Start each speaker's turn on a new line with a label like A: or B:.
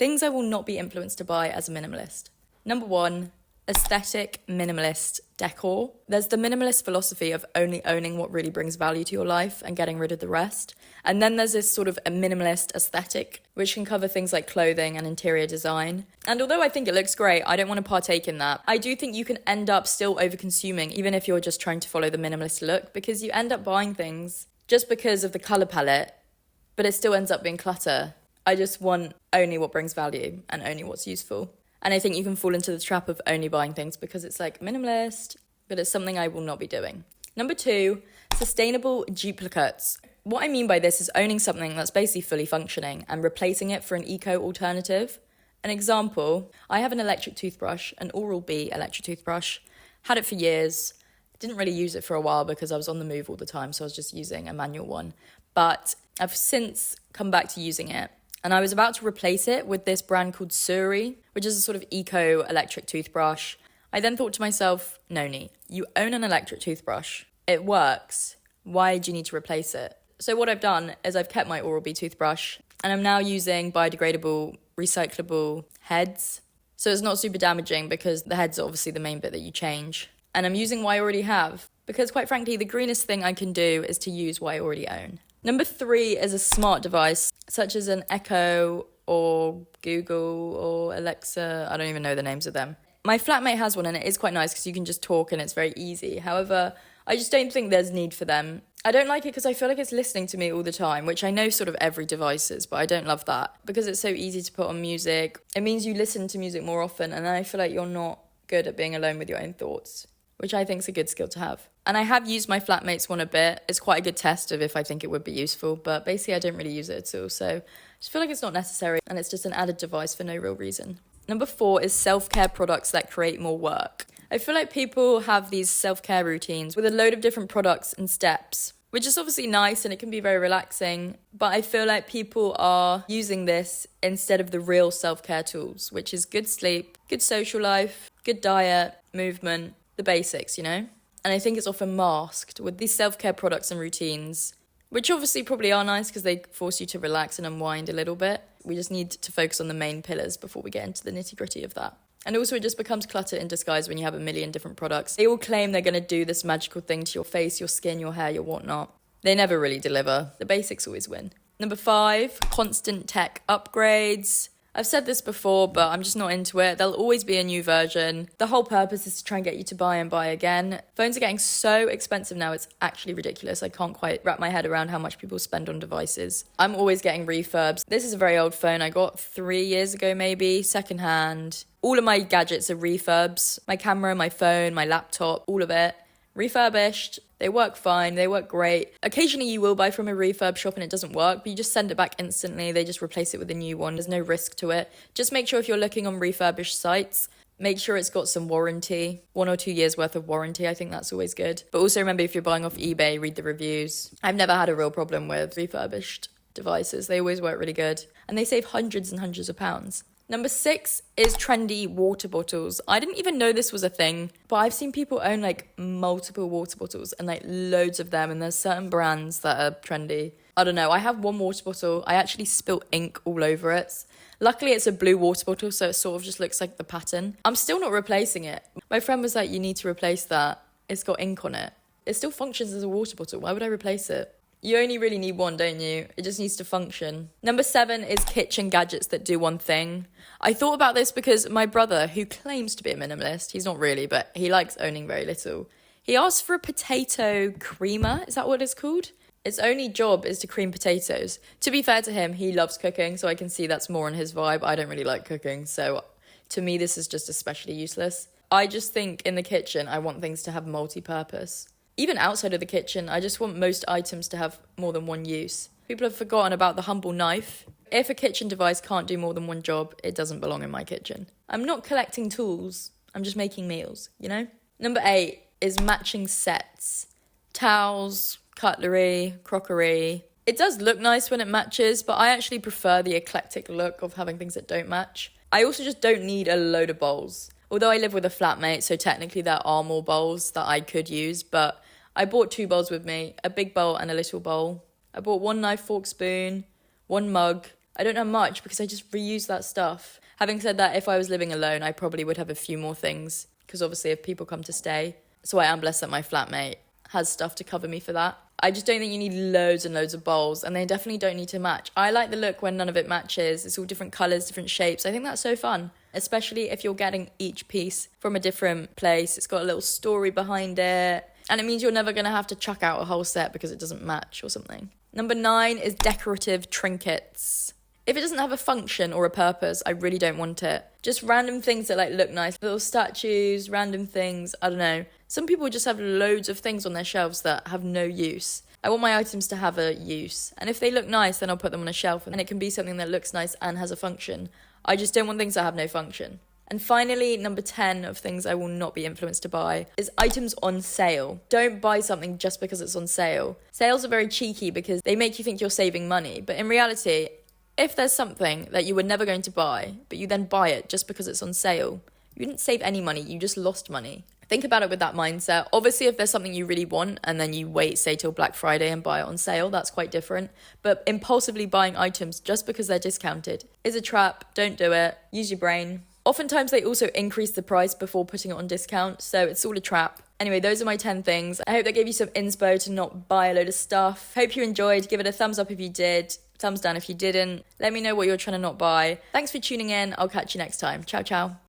A: Things I will not be influenced to buy as a minimalist. Number 1, aesthetic minimalist decor. There's the minimalist philosophy of only owning what really brings value to your life and getting rid of the rest. And then there's this sort of a minimalist aesthetic, which can cover things like clothing and interior design. And although I think it looks great, I don't want to partake in that. I do think you can end up still over-consuming, even if you're just trying to follow the minimalist look, because you end up buying things just because of the colour palette, but it still ends up being clutter. I just want only what brings value and only what's useful. And I think you can fall into the trap of only buying things because it's like minimalist, but it's something I will not be doing. Number 2, sustainable duplicates. What I mean by this is owning something that's basically fully functioning and replacing it for an eco alternative. An example, I have an electric toothbrush, an Oral-B electric toothbrush. Had it for years. Didn't really use it for a while because I was on the move all the time, so I was just using a manual one. But I've since come back to using it. And I was about to replace it with this brand called Suri, which is a sort of eco-electric toothbrush. I then thought to myself, Noni, you own an electric toothbrush. It works. Why do you need to replace it? So what I've done is I've kept my Oral-B toothbrush and I'm now using biodegradable, recyclable heads. So it's not super damaging because the heads are obviously the main bit that you change. And I'm using what I already have because quite frankly, the greenest thing I can do is to use what I already own. Number 3 is a smart device, such as an Echo or Google or Alexa. I don't even know the names of them. My flatmate has one and it is quite nice because you can just talk and it's very easy. However, I just don't think there's need for them. I don't like it because I feel like it's listening to me all the time, which I know sort of every device is, but I don't love that because it's so easy to put on music. It means you listen to music more often and then I feel like you're not good at being alone with your own thoughts, which I think is a good skill to have. And I have used my flatmate's one a bit. It's quite a good test of if I think it would be useful, but basically I don't really use it at all. So I just feel like it's not necessary and it's just an added device for no real reason. Number 4 is self-care products that create more work. I feel like people have these self-care routines with a load of different products and steps, which is obviously nice and it can be very relaxing. But I feel like people are using this instead of the real self-care tools, which is good sleep, good social life, good diet, movement, the basics, you know? And I think it's often masked with these self-care products and routines, which obviously probably are nice because they force you to relax and unwind a little bit. We just need to focus on the main pillars before we get into the nitty-gritty of that. And also it just becomes clutter in disguise when you have a million different products. They all claim they're going to do this magical thing to your face, your skin, your hair, your whatnot. They never really deliver. The basics always win. Number 5, constant tech upgrades. I've said this before, but I'm just not into it. There'll always be a new version. The whole purpose is to try and get you to buy and buy again. Phones are getting so expensive now, it's actually ridiculous. I can't quite wrap my head around how much people spend on devices. I'm always getting refurbs. This is a very old phone I got 3 years ago maybe, secondhand. All of my gadgets are refurbs. My camera, my phone, my laptop, all of it. Refurbished. They work fine, they work great. Occasionally you will buy from a refurb shop and it doesn't work, but you just send it back instantly. They just replace it with a new one. There's no risk to it. Just make sure if you're looking on refurbished sites, make sure it's got some warranty, 1 or 2 years worth of warranty. I think that's always good. But also remember, if you're buying off eBay, read the reviews. I've never had a real problem with refurbished devices. They always work really good and they save hundreds and hundreds of pounds. Number 6 is trendy water bottles. I didn't even know this was a thing, but I've seen people own like multiple water bottles and like loads of them, and there's certain brands that are trendy. I don't know, I have one water bottle. I actually spilt ink all over it. Luckily it's a blue water bottle, so it sort of just looks like the pattern. I'm still not replacing it. My friend was like, you need to replace that. It's got ink on it. It still functions as a water bottle. Why would I replace it? You only really need one, don't you? It just needs to function. Number 7 is kitchen gadgets that do one thing. I thought about this because my brother, who claims to be a minimalist, he's not really, but he likes owning very little. He asked for a potato creamer. Is that what it's called? Its only job is to cream potatoes. To be fair to him, he loves cooking, so I can see that's more on his vibe. I don't really like cooking, so to me, this is just especially useless. I just think in the kitchen, I want things to have multi-purpose. Even outside of the kitchen, I just want most items to have more than one use. People have forgotten about the humble knife. If a kitchen device can't do more than one job, it doesn't belong in my kitchen. I'm not collecting tools, I'm just making meals, you know? Number 8 is matching sets. Towels, cutlery, crockery. It does look nice when it matches, but I actually prefer the eclectic look of having things that don't match. I also just don't need a load of bowls. Although I live with a flatmate, so technically there are more bowls that I could use, but I bought 2 bowls with me, a big bowl and a little bowl. I bought 1 knife, fork, spoon, 1 mug, I don't have much because I just reuse that stuff. Having said that, if I was living alone, I probably would have a few more things because obviously if people come to stay. So I am blessed that my flatmate has stuff to cover me for that. I just don't think you need loads and loads of bowls, and they definitely don't need to match. I like the look when none of it matches. It's all different colours, different shapes. I think that's so fun, especially if you're getting each piece from a different place. It's got a little story behind it, and it means you're never going to have to chuck out a whole set because it doesn't match or something. Number 9 is decorative trinkets. If it doesn't have a function or a purpose, I really don't want it. Just random things that like look nice, little statues, random things, I don't know. Some people just have loads of things on their shelves that have no use. I want my items to have a use. And if they look nice, then I'll put them on a shelf and it can be something that looks nice and has a function. I just don't want things that have no function. And finally, number 10 of things I will not be influenced to buy is items on sale. Don't buy something just because it's on sale. Sales are very cheeky because they make you think you're saving money. But in reality, if there's something that you were never going to buy, but you then buy it just because it's on sale, you didn't save any money, you just lost money. Think about it with that mindset. Obviously, if there's something you really want and then you wait, say, till Black Friday and buy it on sale, that's quite different. But impulsively buying items just because they're discounted is a trap. Don't do it. Use your brain. Oftentimes, they also increase the price before putting it on discount, so it's all a trap. Anyway, those are my 10 things. I hope that gave you some inspo to not buy a load of stuff. Hope you enjoyed. Give it a thumbs up if you did. Thumbs down if you didn't. Let me know what you're trying to not buy. Thanks for tuning in. I'll catch you next time. Ciao, ciao.